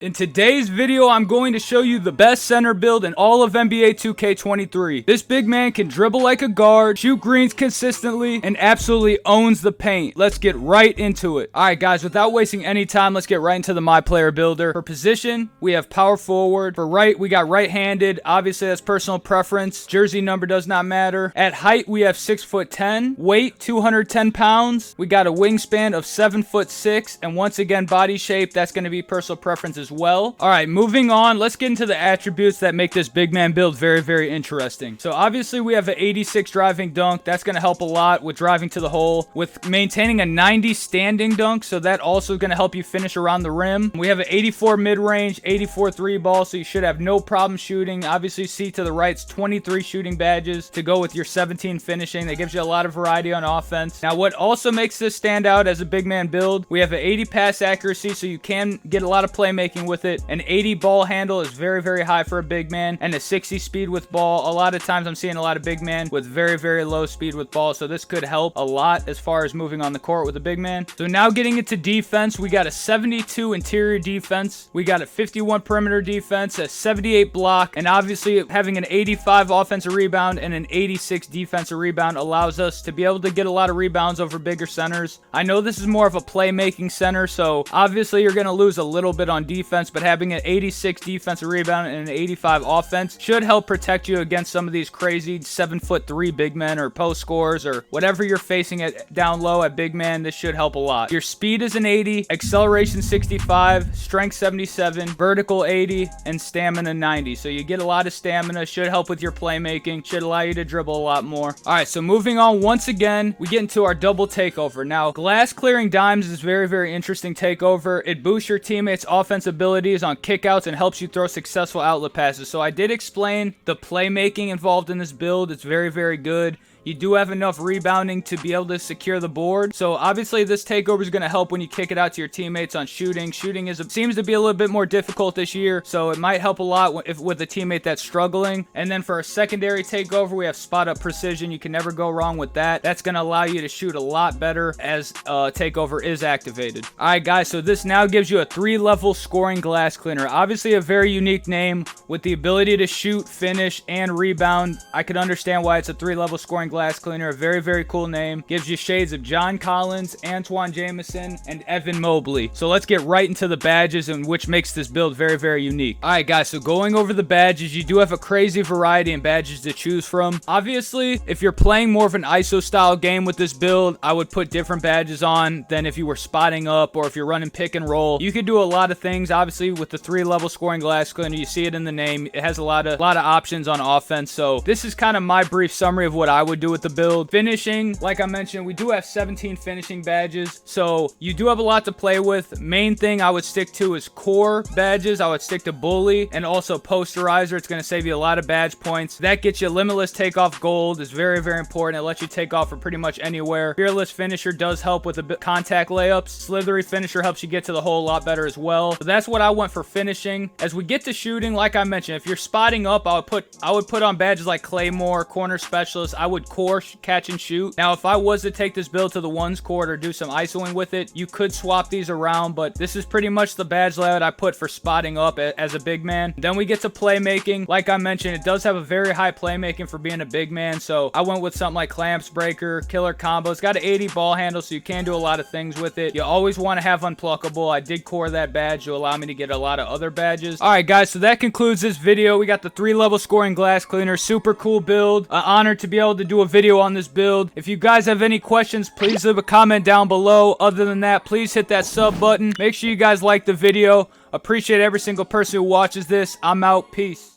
In today's video, I'm going to show you the best center build in all of NBA 2K23. This big man can dribble like a guard, shoot greens consistently, and absolutely owns the paint. Let's get right into it. Alright guys, without wasting any time, let's get right into the MyPLAYER builder. For position, we have power forward. For right, we got right-handed. Obviously, that's personal preference. Jersey number does not matter. At height, we have 6'10". Weight, 210 pounds. We got a wingspan of 7'6", and once again, body shape, that's going to be personal preference as well. All right, moving on, let's get into the attributes that make this big man build very, very interesting. So obviously we have an 86 driving dunk. That's going to help a lot with driving to the hole, with maintaining a 90 standing dunk. So that also going to help you finish around the rim. We have an 84 mid-range, 84 three ball. So you should have no problem shooting. Obviously, see to the right's 23 shooting badges to go with your 17 finishing. That gives you a lot of variety on offense. Now, what also makes this stand out as a big man build, we have an 80 pass accuracy. So you can get a lot of playmaking with it. An 80 ball handle is very, very high for a big man, and a 60 speed with ball. A lot of times I'm seeing a lot of big men with very, very low speed with ball, so this could help a lot as far as moving on the court with a big man. So now getting into defense, we got a 72 interior defense, we got a 51 perimeter defense, a 78 block, and obviously having an 85 offensive rebound and an 86 defensive rebound allows us to be able to get a lot of rebounds over bigger centers. I know this is more of a playmaking center, so obviously you're going to lose a little bit on defense, but having an 86 defensive rebound and an 85 offense should help protect you against some of these crazy 7'3" big men or post scorers or whatever you're facing at down low at big man. This should help a lot. Your speed is an 80, acceleration 65, strength 77, vertical 80, and stamina 90. So you get a lot of stamina, should help with your playmaking, should allow you to dribble a lot more. All right, so moving on, once again, we get into our double takeover. Now, glass clearing dimes is very, very interesting takeover. It boosts your teammates' offensive abilities on kickouts and helps you throw successful outlet passes. So I did explain the playmaking involved in this build. It's very, very good. You do have enough rebounding to be able to secure the board. So obviously this takeover is going to help when you kick it out to your teammates on shooting. Shooting seems to be a little bit more difficult this year, so it might help a lot with a teammate that's struggling. And then for a secondary takeover, we have spot up precision. You can never go wrong with that. That's going to allow you to shoot a lot better as takeover is activated. All right, guys, so this now gives you a 3-level scoring glass cleaner. Obviously a very unique name with the ability to shoot, finish, and rebound. I can understand why it's a 3-level scoring glass cleaner. A very, very cool name. Gives you shades of John Collins, Antoine Jameson, and Evan Mobley. So let's get right into the badges, and which makes this build very, very unique. Alright guys, so going over the badges, you do have a crazy variety in badges to choose from. Obviously, if you're playing more of an ISO style game with this build, I would put different badges on than if you were spotting up or if you're running pick and roll. You could do a lot of things. Obviously, with the 3-level scoring glass cleaner, you see it in the name. It has a lot of options on offense. So this is kind of my brief summary of what I would do with the build. Finishing, like I mentioned, we do have 17 finishing badges, so you do have a lot to play with. Main thing I would stick to is core badges. I would stick to bully and also posterizer. It's going to save you a lot of badge points. That gets you limitless takeoff gold. Is very, very important. It lets you take off from pretty much anywhere. Fearless finisher does help with a bit contact layups. Slithery finisher helps you get to the hole a lot better as well. So that's what I went for finishing. As we get to shooting, like I mentioned, if you're spotting up, I would put on badges like Claymore, corner specialist. I would core catch and shoot. Now, if I was to take this build to the ones court or do some isoing with it, you could swap these around, but this is pretty much the badge layout I put for spotting up as a big man. Then we get to playmaking. Like I mentioned, it does have a very high playmaking for being a big man, so I went with something like clamps breaker, killer combo. It's got an 80 ball handle, so you can do a lot of things with it. You always want to have unpluckable. I did core that badge to allow me to get a lot of other badges. All right, guys, so that concludes this video. We got the 3-level scoring glass cleaner. Super cool build. Honored to be able to do a video on this build. If you guys have any questions, please leave a comment down below. Other than that, please hit that sub button. Make sure you guys like the video. Appreciate every single person who watches this. I'm out. Peace.